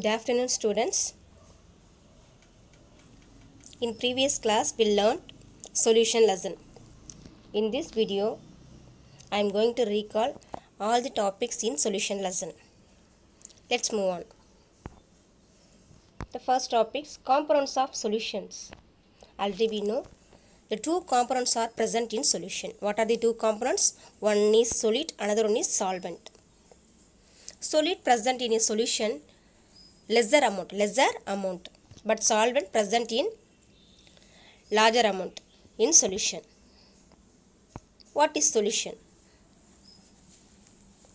Good afternoon, students. In previous class, we learned solution lesson. In this video, I am going to recall all the topics in solution lesson. Let's move on. The first topic, components of solutions. Already we know the two components are present in solution. What are the two components? One is solid, another one is solvent. Solid present in a solution lesser amount, but solvent present in larger amount in solution. What is solution?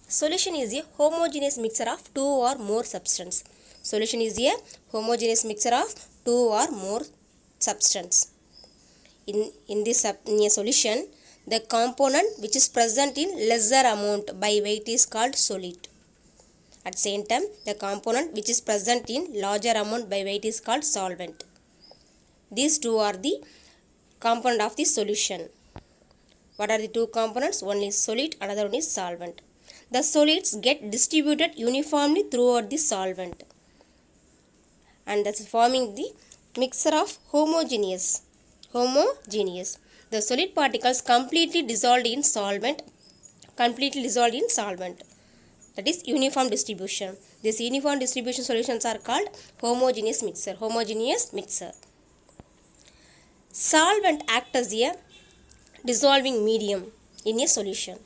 Solution is a homogeneous mixture of two or more substance. Solution is a homogeneous mixture of two or more substance. In a solution, the component which is present in lesser amount by weight is called solid. At the same time, the component which is present in larger amount by weight is called solvent. These two are the component of the solution. What are the two components? One is solid, another one is solvent. The solids get distributed uniformly throughout the solvent, and that's forming the mixture of homogeneous. The solid particles completely dissolved in solvent. That is uniform distribution. These uniform distribution solutions are called homogeneous mixture. Solvent acts as a dissolving medium in a solution.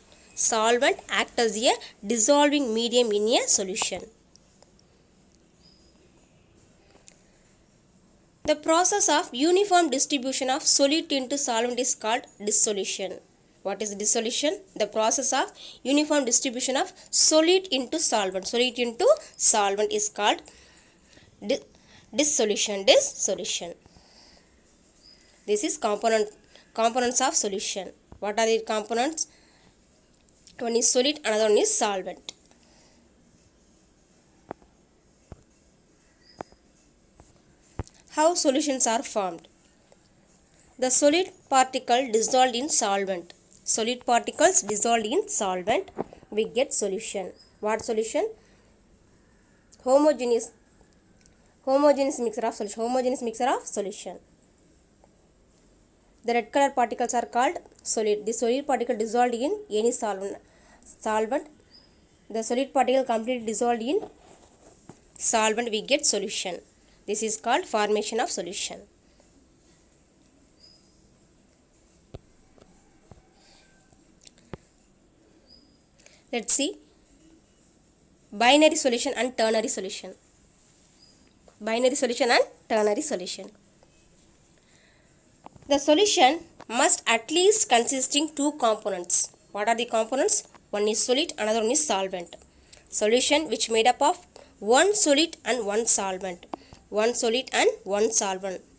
The process of uniform distribution of solid into solvent is called dissolution. What is dissolution? The process of uniform distribution of solid into solvent. Is called dissolution. This is components of solution. What are the components? One is solid, another one is solvent. How solutions are formed? The solid particle dissolved in solvent. We get solution. What solution? Homogeneous mixture of solution. The red color particles are called solid. The solid particle dissolved in any solvent. The solid particle completely dissolved in solvent, we get solution. This is called formation of solution. Let's see binary solution and ternary solution. The solution must at least consisting two components. What are the components? One is solid, another one is solvent. Solution which made up of one solid and one solvent.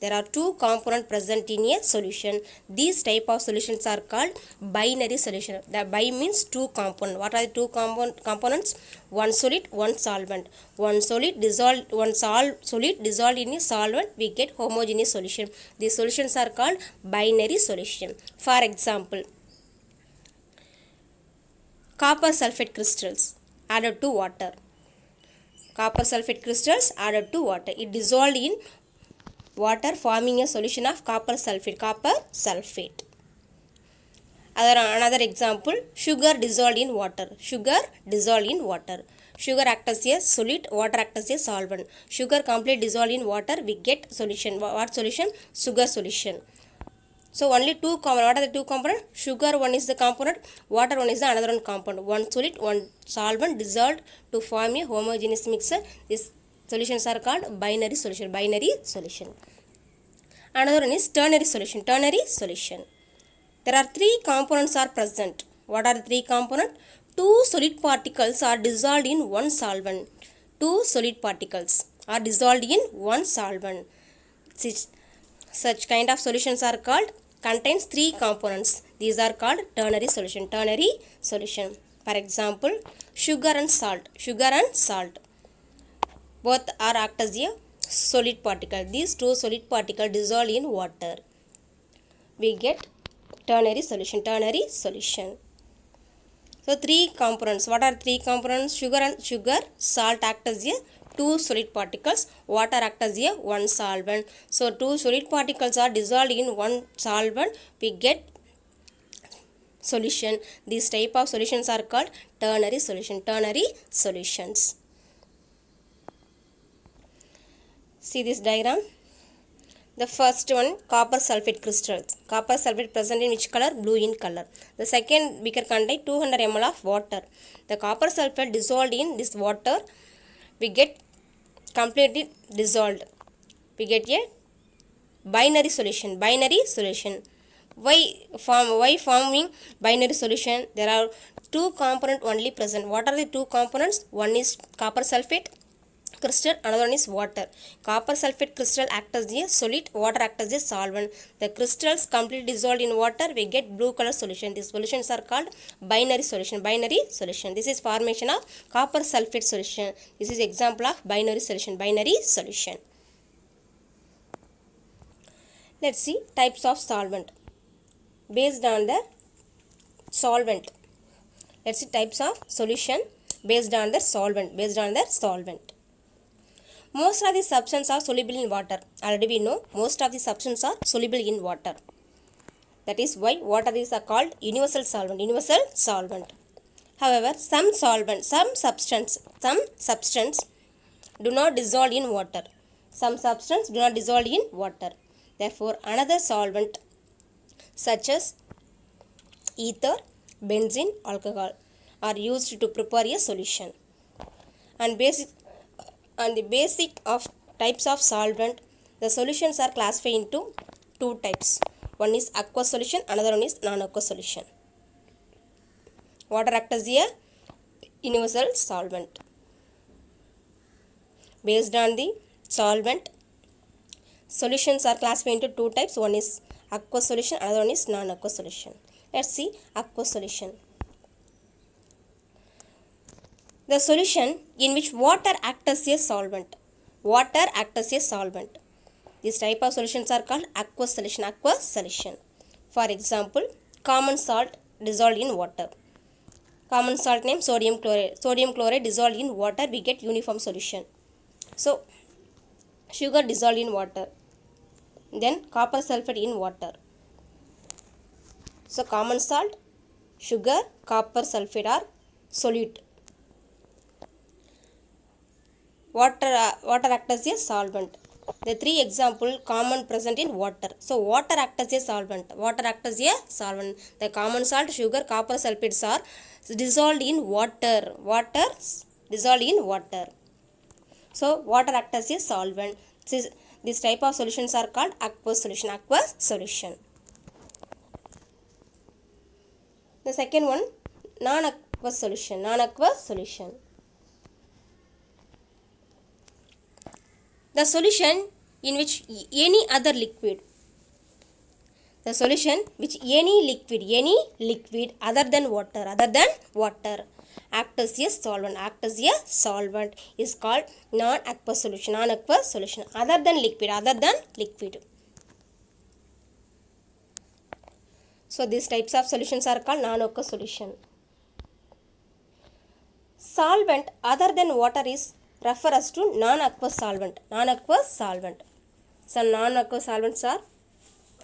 There are two components present in a solution. These type of solutions are called binary solution. The bi means two components. What are the two components? One solid, one solvent. One solid dissolved in a solvent, we get homogeneous solution. These solutions are called binary solution. For example, copper sulfate crystals added to water. It dissolved in water, forming a solution of copper sulfate. Another example, sugar dissolved in water. Sugar acts as a solid, water acts as a solvent. Sugar completely dissolved in water, we get solution. What solution? Sugar solution. So only two components. What are the two components? Sugar one is the component, water one is the another one component. One solid, one solvent dissolved to form a homogeneous mixture. These solutions are called binary solution. Another one is ternary solution. There are three components are present. What are the three components? Two solid particles are dissolved in one solvent. Such kind of solutions are called contains three components. These are called ternary solution. For example, sugar and salt. Both are act as a solid particle. These two solid particles dissolve in water. We get ternary solution. So three components. What are three components? Sugar, salt act as a two solid particles. Water acts as a one solvent. So two solid particles are dissolved in one solvent. We get solution. These type of solutions are called ternary solution. Ternary solutions. See this diagram. The first one, copper sulfate crystals. Copper sulfate present in which color? Blue in color. The second beaker contains 200 ml of water. The copper sulfate dissolved in this water, we get completely dissolved. We get a binary solution. Binary solution. Why forming binary solution? There are two components only present. What are the two components? One is copper sulfate crystal, another one is water. Copper sulfate crystal acts as a solid, water acts as a solvent. The crystals completely dissolved in water, we get blue color solution. These solutions are called binary solution. Binary solution. This is formation of copper sulfate solution. This is example of binary solution. Binary solution. Let's see types of solvent based on the solvent. Let's see types of solution based on the solvent. Based on the solvent. Most of the substances are soluble in water. Already we know most of the substances are soluble in water. That is why water is called universal solvent. Universal solvent. However, some substance do not dissolve in water. Some substance do not dissolve in water. Therefore, another solvent such as ether, benzene, alcohol are used to prepare a solution. And the basic of types of solvent, the solutions are classified into two types. One is aqueous solution, another one is non-aqueous solution. Water acts as a universal solvent. Based on the solvent, solutions are classified into two types. One is aqueous solution, another one is non-aqueous solution. Let's see aqueous solution. The solution in which water acts as a solvent. Water acts as a solvent. This type of solutions are called aqueous solution. Aqueous solution. For example, common salt dissolved in water. Common salt name sodium chloride. Sodium chloride dissolved in water, we get uniform solution. So, sugar dissolved in water. Then copper sulfate in water. So, common salt, sugar, copper sulfate are solute. Water acts as a solvent. The three example common present in water. So water acts as a solvent. Water acts as a solvent. The common salt, sugar, copper sulfates are dissolved in water. Water dissolved in water. So water acts as a solvent. This type of solutions are called aqueous solution. Aqueous solution. The second one, non-aqueous solution. Non-aqueous solution. The solution in which any other liquid. The solution which any liquid other than water acts as a solvent is called non-aqueous solution. Non-aqueous solution. Other than liquid. So these types of solutions are called non-aqueous solution. Solvent other than water is refer us to non-aqueous solvent. Non-aqueous solvent. Some non-aqueous solvents are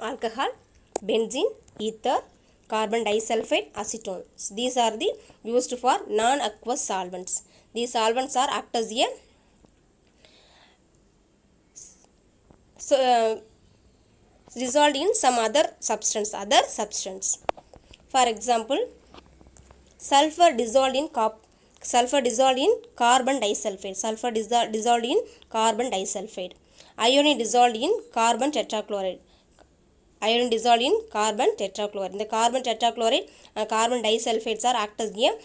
alcohol, benzene, ether, carbon disulfide, acetone. These are the used for non-aqueous solvents. These solvents are act as a dissolved in some other substance. For example, sulfur dissolved in carbon disulfide. Sulfur dissolved in carbon disulfide. Iodine dissolved in carbon tetrachloride. Iodine dissolved in carbon tetrachloride. The carbon tetrachloride and carbon disulfides are act as a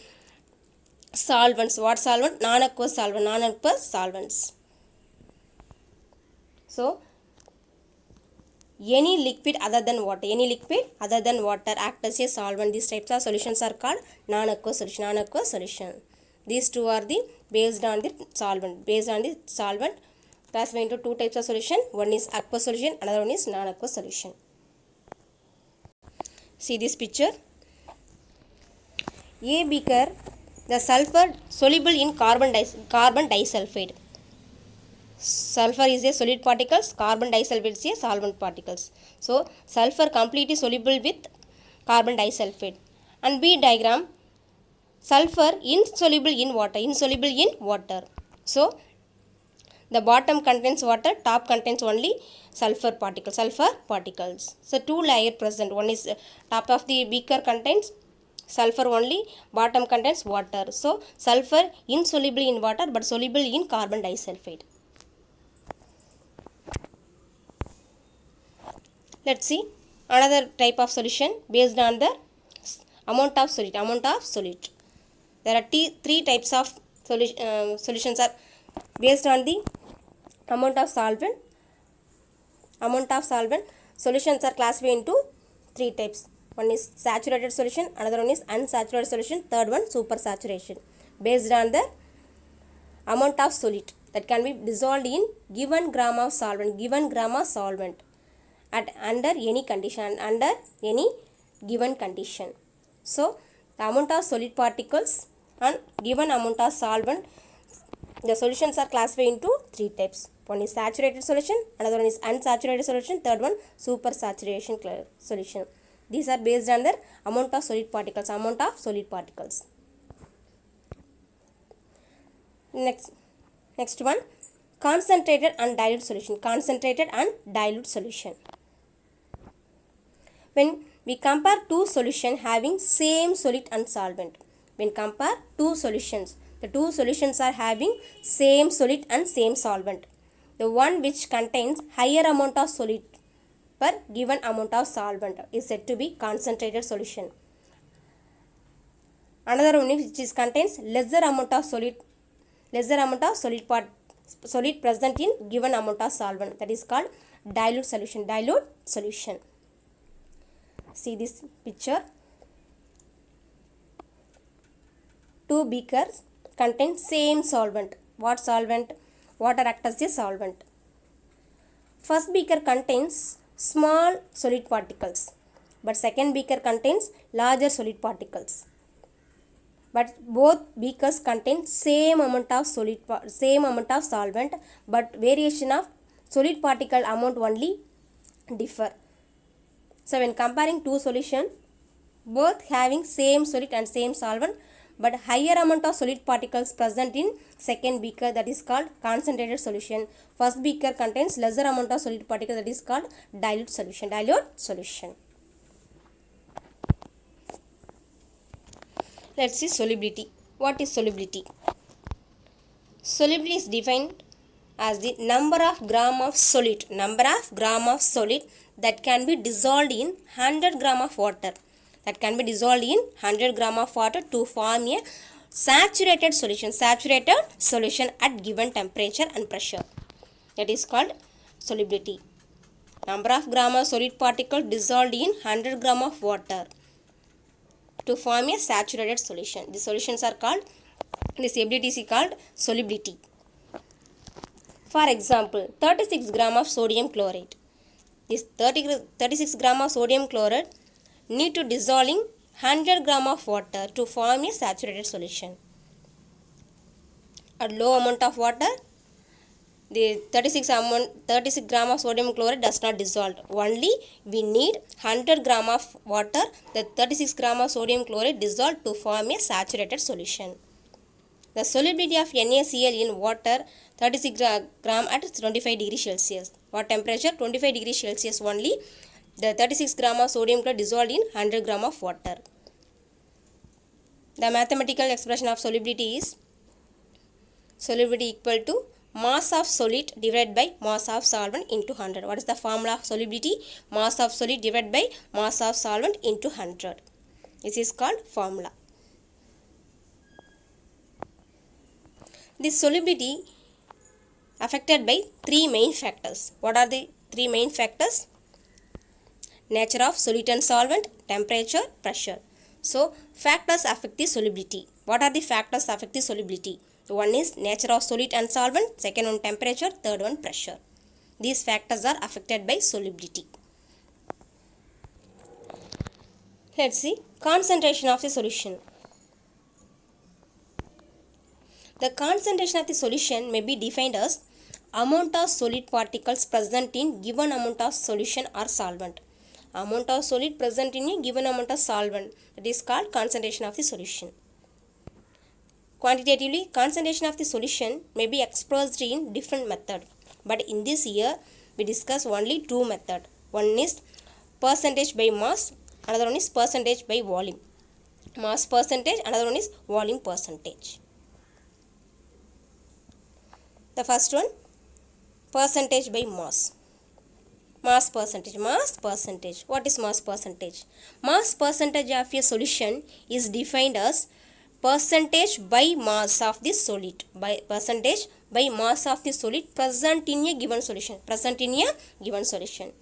solvents. What solvent? Non-aqueous solvent. Non-aqueous solvents. So any liquid other than water act as a solvent. These types of solutions are called non-aqueous solution. Non-aqueous solution. These two are the based on the solvent. Classified into two types of solution. One is aqueous solution, another one is non-aqueous solution. See this picture. A beaker, the sulfur soluble in carbon disulfide. sulfur is a solid particles, carbon disulfide is a solvent particles. So sulfur completely soluble with carbon disulfide. And B diagram, sulfur insoluble in water. So the bottom contains water, top contains only sulfur particles. So two layer present. One is top of the beaker contains sulfur only, bottom contains water. So sulfur insoluble in water but soluble in carbon disulfide. Let's see another type of solution based on the amount of solute. There are three types of solutions are based on the amount of solvent. Solutions are classified into three types. One is saturated solution, another one is unsaturated solution, third one supersaturation. Based on the amount of solute that can be dissolved in given gram of solvent at under any given condition. So the amount of solid particles and given amount of solvent, the solutions are classified into three types. One is saturated solution, another one is unsaturated solution, third one supersaturation solution. These are based on their amount of solid particles. Next one, concentrated and dilute solution. When we compare two solutions having same solute and solvent, the two solutions are having same solute and same solvent. The one which contains higher amount of solute per given amount of solvent is said to be concentrated solution. Another one which contains lesser amount of solute present in given amount of solvent, that is called dilute solution. See this picture. Two beakers contain same solvent. What solvent? Water acts as a solvent. First beaker contains small solid particles, but second beaker contains larger solid particles. But both beakers contain same amount of solvent, but variation of solid particle amount only differ. So when comparing two solutions, both having same solute and same solvent, but higher amount of solid particles present in second beaker, that is called concentrated solution. First beaker contains lesser amount of solid particles, that is called dilute solution. Let's see solubility. What is solubility? Solubility is defined as the number of gram of solute that can be dissolved in 100 gram of water. To form a saturated solution at given temperature and pressure. That is called solubility. Number of gram of solid particle dissolved in 100 gram of water to form a saturated solution. The solutions are called, this ability is called solubility. For example, 36 gram of sodium chloride. This 36 gram of sodium chloride need to dissolve in 100 gram of water to form a saturated solution. At low amount of water, the 36 gram of sodium chloride does not dissolve. Only we need 100 gram of water, the 36 gram of sodium chloride dissolved to form a saturated solution. The solubility of NaCl in water 36 gram at 25 degrees Celsius. What temperature? 25 degrees Celsius only. The 36 gram of sodium chloride dissolved in 100 gram of water. The mathematical expression of solubility is solubility equal to mass of solute divided by mass of solvent into 100. What is the formula of solubility? Mass of solute divided by mass of solvent into 100. This is called formula. This solubility affected by three main factors. What are the three main factors? Nature of solute and solvent, temperature, pressure. So factors affect the solubility. What are the factors affect the solubility? One is nature of solute and solvent, second one temperature, third one pressure. These factors are affected by solubility. Let's see concentration of the solution. The concentration of the solution may be defined as amount of solid particles present in given amount of solution or solvent. Amount of solid present in a given amount of solvent, that is called concentration of the solution. Quantitatively, concentration of the solution may be expressed in different method, but in this year we discuss only two method. One is percentage by mass, another one is percentage by volume. Mass percentage, another one is volume percentage. The first one, percentage by mass. Mass percentage. Mass percentage. What is mass percentage? Mass percentage of a solution is defined as percentage by mass of the solid. By percentage by mass of the solid present in a given solution. Present in a given solution.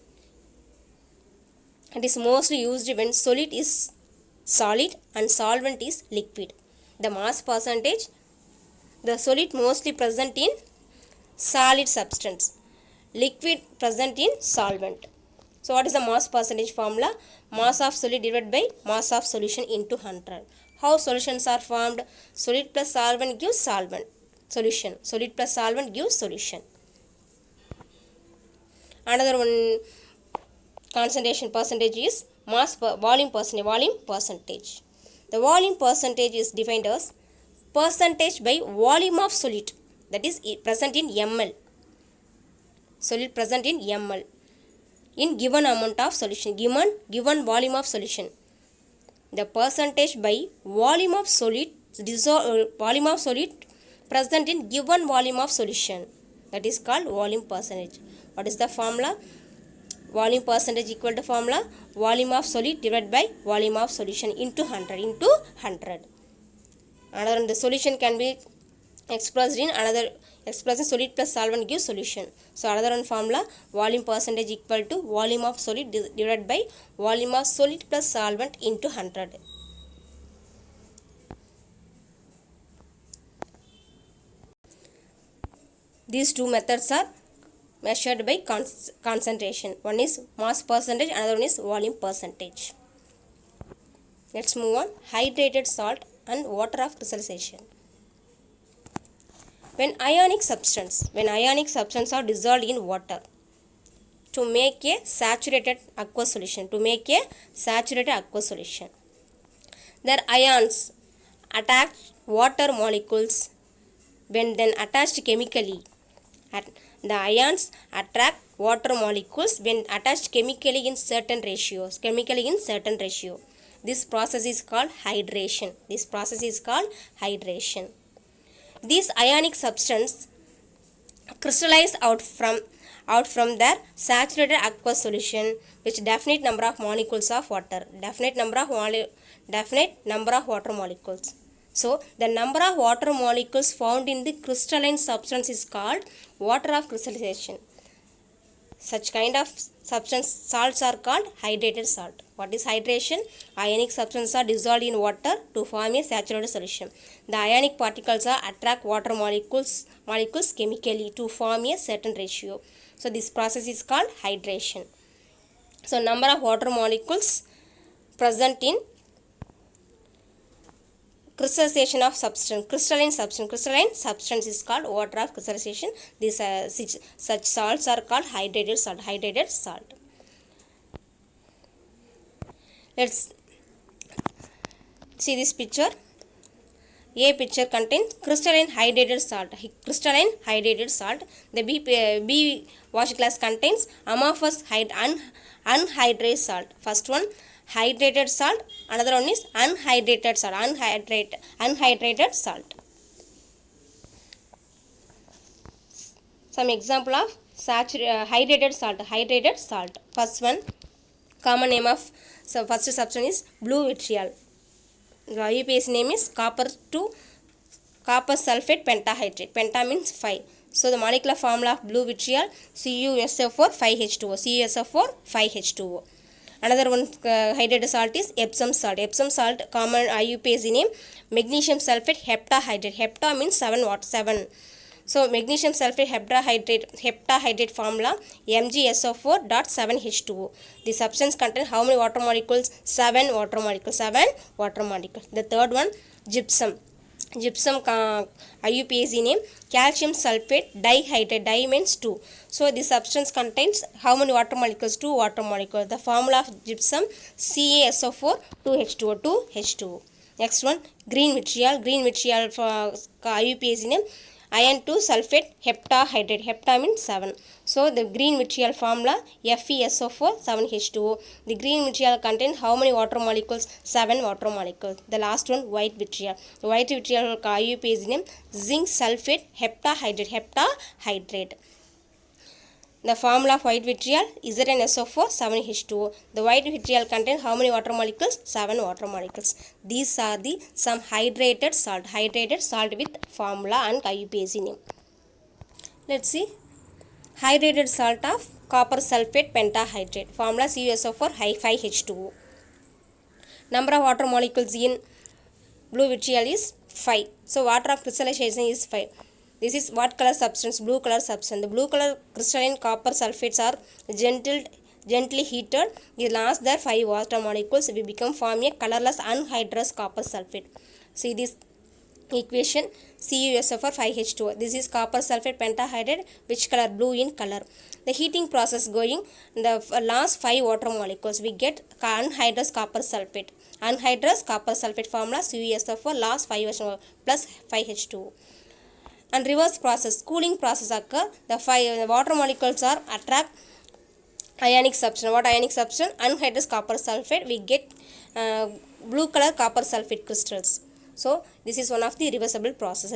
It is mostly used when solid is solid and solvent is liquid. The mass percentage, the solid mostly present in solid substance, liquid present in solvent. So what is the mass percentage formula? Mass of solid divided by mass of solution into 100. How solutions are formed? Solid plus solvent gives solvent solution. Solid plus solvent gives solution. Another one concentration percentage is volume percentage. Volume percentage. The volume percentage is defined as percentage by volume of solid, that is present in ml. Solid present in ml in given amount of solution, given volume of solution. The percentage by volume of solid present in given volume of solution, that is called volume percentage. What is the formula? Volume percentage equal to formula volume of solid divided by volume of solution into 100. Another, the solution can be expressed in another expression, solid plus solvent gives solution. So another one formula, volume percentage equal to volume of solid divided by volume of solid plus solvent into 100. These two methods are measured by concentration. One is mass percentage, another one is volume percentage. Let's move on. Hydrated salt and water of crystallization. When ionic substance are dissolved in water to make a saturated aqueous solution, their ions attack water molecules when then attached chemically. The ions attract water molecules when attached chemically in certain ratio. This process is called hydration. These ionic substances crystallize out from their saturated aqueous solution with definite number of molecules of water. Definite number of water molecules. So the number of water molecules found in the crystalline substance is called water of crystallization. Such kind of substance salts are called hydrated salt. What is hydration? Ionic substances are dissolved in water to form a saturated solution. The ionic particles attract water molecules chemically to form a certain ratio. So this process is called hydration. So number of water molecules present in crystallization of substance, crystalline substance is called water of crystallization. These such salts are called hydrated salt. Let's see this picture. A picture contains crystalline hydrated salt. The B wash glass contains amorphous unhydrated salt. First one hydrated salt, another one is unhydrated salt. Some example of hydrated salt. First one, common name of first substance is blue vitriol. The IUPAC name is copper sulfate pentahydrate. Penta means 5. So the molecular formula of blue vitriol CuSO4 5H2O. Another one hydrated salt is Epsom salt. Common IUPAC name magnesium sulfate heptahydrate. Hepta means 7. So magnesium sulfate heptahydrate formula MgSO4.7H2O. The substance contains how many water molecules? 7 water molecules. The third one gypsum. gypsum IUPAC name calcium sulfate dihydrate. Di means 2. So this substance contains how many water molecules? 2 water molecules. The formula of gypsum CaSO4 2H2O 2H2O. Next one, green vitriol. Green vitriol for IUPAC name iron 2 sulfate heptahydrate. Hepta means 7. So the green vitriol formula FeSO4 7H2O. The green vitriol contains how many water molecules? 7 water molecules. The last one, white vitriol. The white vitriol IUPAC name zinc sulfate heptahydrate. Heptahydrate. The formula of white vitriol ZnSO4 7H2O. The white vitriol contains how many water molecules? 7 water molecules. These are the some hydrated salt with formula and IUPAC name. Let's see. Hydrated salt of copper sulfate pentahydrate. Formula CuSO4 5H2O. Number of water molecules in blue vitriol is 5. So water of crystallization is 5. This is what color substance? Blue color substance. The blue color crystalline copper sulfates are gently heated. It lost their 5 water molecules. We become form a colorless anhydrous copper sulfate. See this equation CuSO4 5H2O. This is copper sulfate pentahydrate. Which color? Blue in color. The heating process going, the last 5 water molecules we get anhydrous copper sulfate. Anhydrous copper sulfate formula CuSO4 last 5 plus 5H2O. And reverse process, cooling process occur. The water molecules are attract ionic substance. What ionic substance? Anhydrous copper sulfate. We get blue color copper sulfate crystals. So this is one of the reversible process.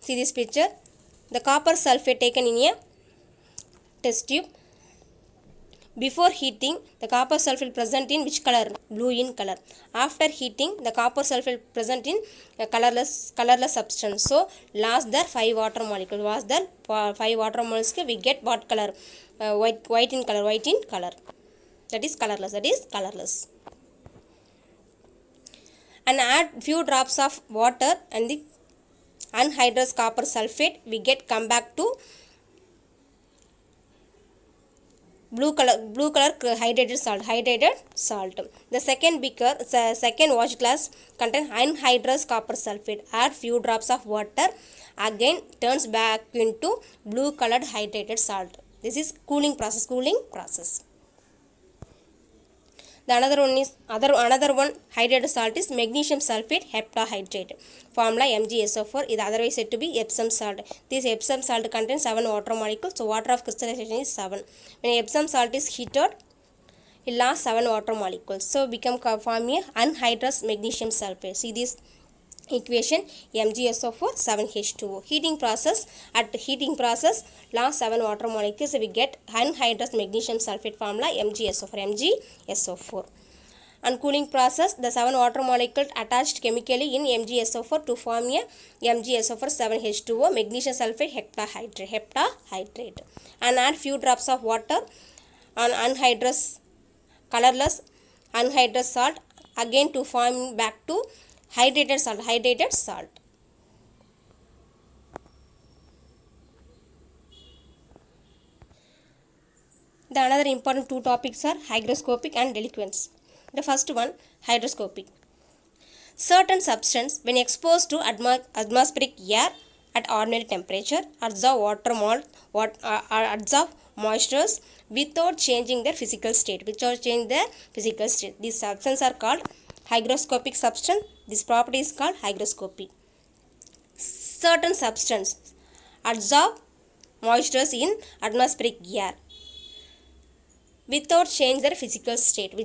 See this picture. The copper sulfate taken in a test tube. Before heating, the copper sulfate present in which color? Blue in color. After heating, the copper sulfate present in a colorless substance. So lost their 5 water molecules. Was there 5 water molecules? We get what color? White in color. That is colorless. And add few drops of water and the anhydrous copper sulfate. We get come back to blue color hydrated salt. The second wash glass contains anhydrous copper sulfate. Add few drops of water, again turns back into blue colored hydrated salt. This is cooling process. The another one hydrated salt is magnesium sulfate heptahydrate. Formula MgSO4 is otherwise said to be Epsom salt. This Epsom salt contains 7 water molecules. So water of crystallization is 7. When Epsom salt is heated, it lost 7 water molecules. So become form a anhydrous magnesium sulfate. See this equation MgSO4 7H2O. At heating process lost 7 water molecules. So we get anhydrous magnesium sulfate formula MgSO4. And cooling process, the 7 water molecules attached chemically in MgSO4 to form a MgSO4 7H2O magnesium sulfate heptahydrate. And add few drops of water on colorless anhydrous salt, again to form back to hydrated salt. The another important 2 topics are hygroscopic and deliquescence. The first one, hygroscopic. Certain substance when exposed to atmospheric air at ordinary temperature absorb moisture without changing their physical state. These substances are called hygroscopic substance. This property is called hygroscopy. Certain substance absorb moisture in atmospheric air without change their physical state.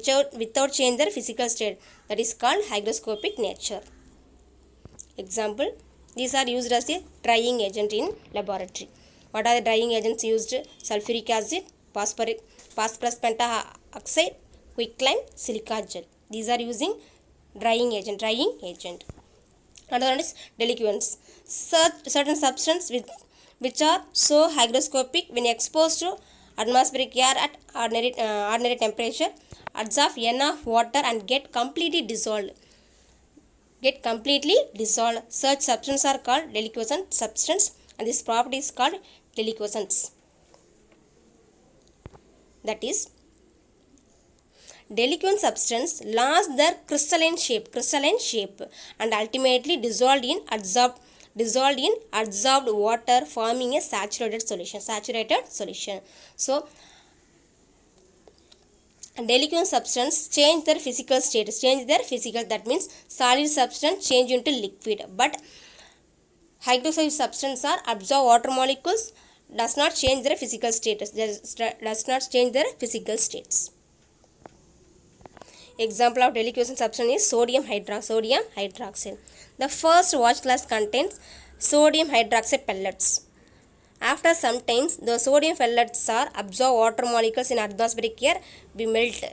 That is called hygroscopic nature. Example, these are used as a drying agent in laboratory. What are the drying agents used? Sulfuric acid, phosphorus pentaoxide, quicklime, silica gel. These are using drying agent. Another one is deliquescence. Certain substance which are so hygroscopic when exposed to atmospheric air at ordinary temperature absorb enough water and get completely dissolved. Such substances are called deliquescent substance, and this property is called deliquescence. That is, Deliquescent substance lost their crystalline shape and ultimately dissolved in adsorbed water, forming a saturated solution. So deliquescent substance change their physical state, that means solid substance change into liquid, but hydrophilic substance are absorb water molecules, does not change their physical status, Example of deliquescent substance is sodium hydroxide. The first watch glass contains sodium hydroxide pellets. After some time, the sodium pellets are absorb water molecules in atmospheric air, be melt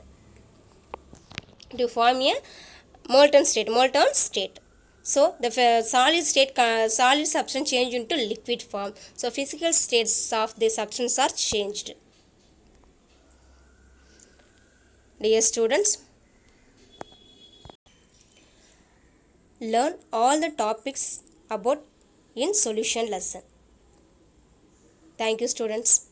to form a molten state. So the solid substance change into liquid form. So physical states of the substance are changed. Dear students, learn all the topics about in solution lesson. Thank you, students.